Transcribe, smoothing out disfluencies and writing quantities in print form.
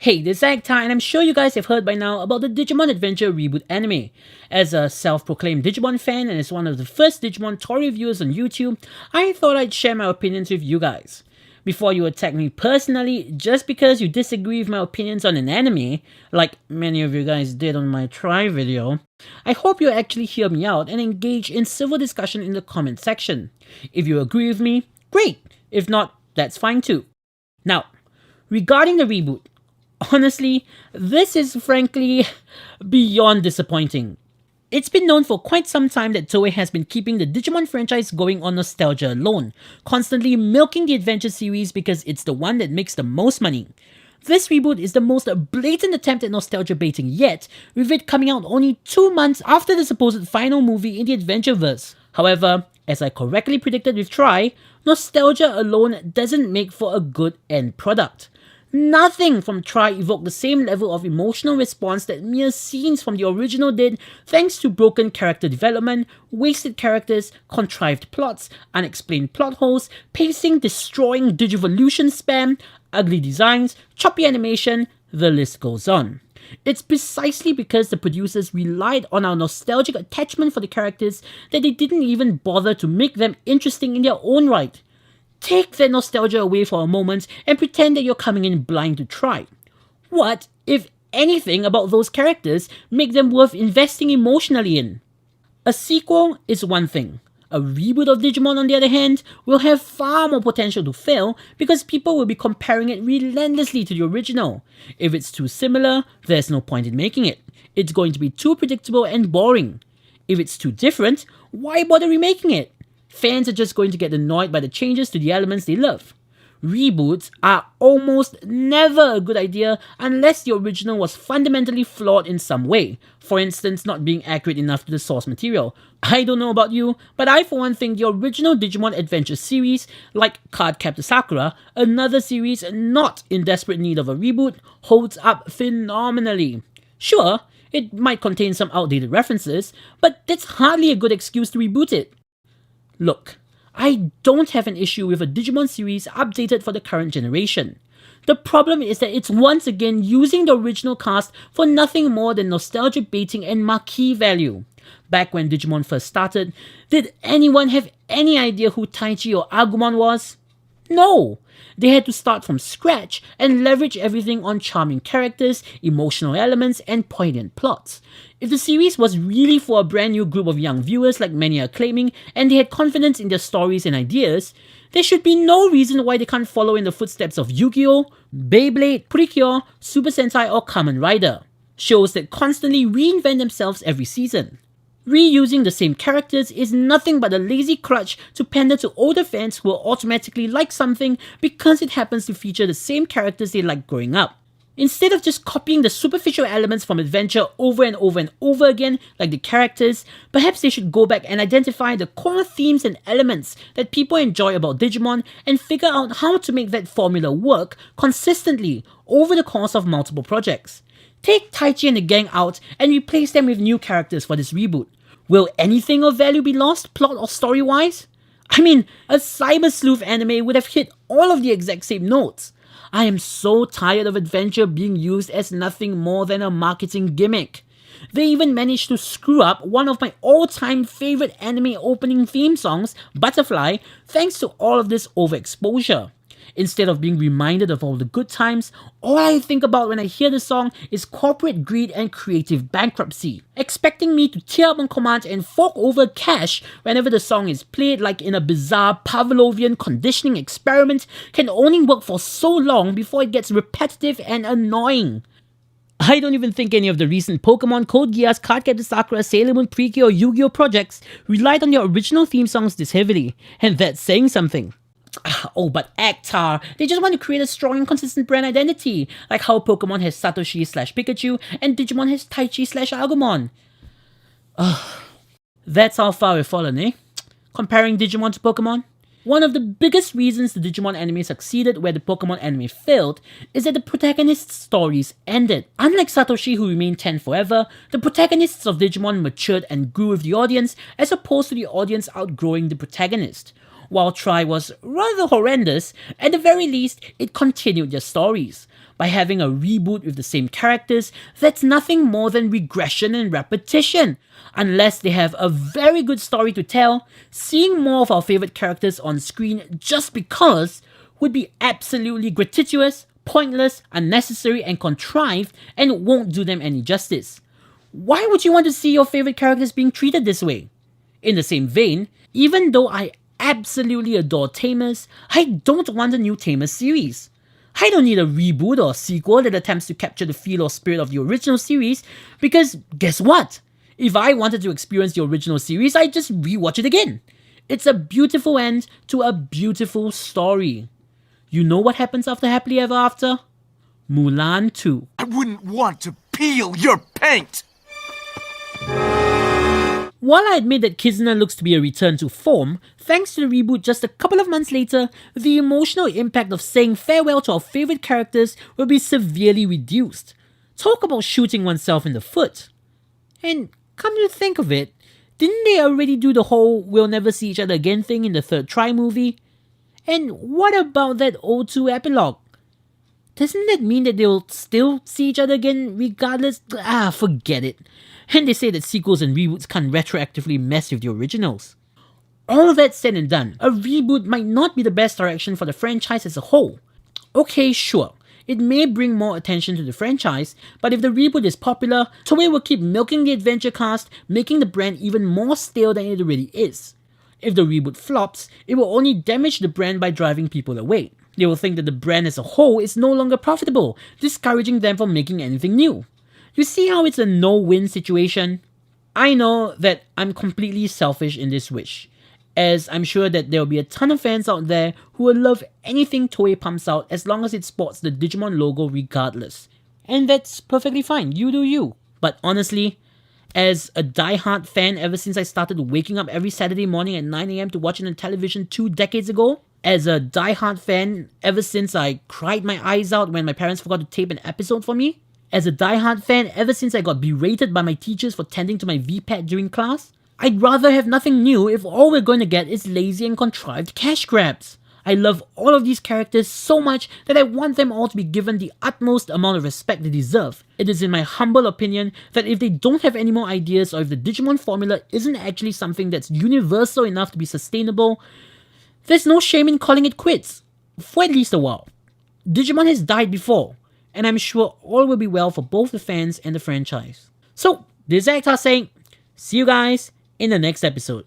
Hey, this is Acta, and I'm sure you guys have heard by now about the Digimon Adventure Reboot anime. As a self-proclaimed Digimon fan and as one of the first Digimon toy reviewers on YouTube, I thought I'd share my opinions with you guys. Before you attack me personally, just because you disagree with my opinions on an anime, like many of you guys did on my try video, I hope you actually hear me out and engage in civil discussion in the comment section. If you agree with me, great. If not, that's fine too. Now, regarding the reboot, honestly, this is frankly beyond disappointing. It's been known for quite some time that Toei has been keeping the Digimon franchise going on nostalgia alone, constantly milking the Adventure series because it's the one that makes the most money. This reboot is the most blatant attempt at nostalgia baiting yet, with it coming out only 2 months after the supposed final movie in the Adventureverse. However, as I correctly predicted with Try, nostalgia alone doesn't make for a good end product. Nothing from Try evoked the same level of emotional response that mere scenes from the original did, thanks to broken character development, wasted characters, contrived plots, unexplained plot holes, pacing destroying Digivolution spam, ugly designs, choppy animation, the list goes on. It's precisely because the producers relied on our nostalgic attachment for the characters that they didn't even bother to make them interesting in their own right. Take that nostalgia away for a moment and pretend that you're coming in blind to Try. What, if anything, about those characters make them worth investing emotionally in? A sequel is one thing. A reboot of Digimon, on the other hand, will have far more potential to fail because people will be comparing it relentlessly to the original. If it's too similar, there's no point in making it. It's going to be too predictable and boring. If it's too different, why bother remaking it? Fans are just going to get annoyed by the changes to the elements they love. Reboots are almost never a good idea unless the original was fundamentally flawed in some way, for instance not being accurate enough to the source material. I don't know about you, but I for one think the original Digimon Adventure series, like Cardcaptor Sakura, another series not in desperate need of a reboot, holds up phenomenally. Sure, it might contain some outdated references, but that's hardly a good excuse to reboot it. Look, I don't have an issue with a Digimon series updated for the current generation. The problem is that it's once again using the original cast for nothing more than nostalgia baiting and marquee value. Back when Digimon first started, did anyone have any idea who Taichi or Agumon was? No! They had to start from scratch and leverage everything on charming characters, emotional elements, and poignant plots. If the series was really for a brand new group of young viewers like many are claiming, and they had confidence in their stories and ideas, there should be no reason why they can't follow in the footsteps of Yu-Gi-Oh!, Beyblade, Precure, Super Sentai, or Kamen Rider. Shows that constantly reinvent themselves every season. Reusing the same characters is nothing but a lazy crutch to pander to older fans who will automatically like something because it happens to feature the same characters they liked growing up. Instead of just copying the superficial elements from Adventure over and over and over again like the characters, perhaps they should go back and identify the core themes and elements that people enjoy about Digimon and figure out how to make that formula work consistently over the course of multiple projects. Take Taichi and the gang out and replace them with new characters for this reboot. Will anything of value be lost, plot or story-wise? I mean, a cyber sleuth anime would have hit all of the exact same notes. I am so tired of Adventure being used as nothing more than a marketing gimmick. They even managed to screw up one of my all-time favorite anime opening theme songs, Butterfly, thanks to all of this overexposure. Instead of being reminded of all the good times, all I think about when I hear the song is corporate greed and creative bankruptcy. Expecting me to tear up on command and fork over cash whenever the song is played like in a bizarre Pavlovian conditioning experiment can only work for so long before it gets repetitive and annoying. I don't even think any of the recent Pokemon, Code Geass, Cardcaptor Sakura, Sailor Moon, Precure, or Yu-Gi-Oh! Projects relied on their original theme songs this heavily, and that's saying something. Oh, but Actar, they just want to create a strong and consistent brand identity, like how Pokemon has Satoshi/Pikachu and Digimon has Taichi/Agumon. That's how far we've fallen, eh? Comparing Digimon to Pokemon? One of the biggest reasons the Digimon anime succeeded where the Pokemon anime failed is that the protagonist's stories ended. Unlike Satoshi, who remained 10 forever, the protagonists of Digimon matured and grew with the audience as opposed to the audience outgrowing the protagonist. While Try was rather horrendous, at the very least, it continued their stories. by having a reboot with the same characters that's nothing more than regression and repetition. Unless they have a very good story to tell, seeing more of our favorite characters on screen just because would be absolutely gratuitous, pointless, unnecessary, and contrived, and won't do them any justice. Why would you want to see your favorite characters being treated this way? In the same vein, even though I absolutely adore Tamers, I don't want a new Tamers series. I don't need a reboot or a sequel that attempts to capture the feel or spirit of the original series, because guess what? If I wanted to experience the original series, I'd just rewatch it again. It's a beautiful end to a beautiful story. You know what happens after Happily Ever After? Mulan 2. I wouldn't want to peel your paint! While I admit that KIZUNA looks to be a return to form, thanks to the reboot just a couple of months later, the emotional impact of saying farewell to our favourite characters will be severely reduced. Talk about shooting oneself in the foot. And come to think of it, didn't they already do the whole we'll never see each other again thing in the third try movie? And what about that O2 epilogue? Doesn't that mean that they'll still see each other again regardless? Forget it. And they say that sequels and reboots can't retroactively mess with the originals. All of that said and done, a reboot might not be the best direction for the franchise as a whole. Okay, sure, it may bring more attention to the franchise, but if the reboot is popular, Toei will keep milking the adventure cast, making the brand even more stale than it already is. If the reboot flops, it will only damage the brand by driving people away. They will think that the brand as a whole is no longer profitable, discouraging them from making anything new. You see how it's a no-win situation? I know that I'm completely selfish in this wish, as I'm sure that there will be a ton of fans out there who will love anything Toei pumps out as long as it sports the Digimon logo regardless. And that's perfectly fine, you do you. But honestly, as a die-hard fan ever since I started waking up every Saturday morning at 9 AM to watch it on television 2 decades ago, as a die-hard fan ever since I cried my eyes out when my parents forgot to tape an episode for me, as a die-hard fan ever since I got berated by my teachers for tending to my VPad during class, I'd rather have nothing new if all we're going to get is lazy and contrived cash grabs. I love all of these characters so much that I want them all to be given the utmost amount of respect they deserve. It is in my humble opinion that if they don't have any more ideas or if the Digimon formula isn't actually something that's universal enough to be sustainable, there's no shame in calling it quits. For at least a while. Digimon has died before, and I'm sure all will be well for both the fans and the franchise. So, this is Actar saying, see you guys in the next episode.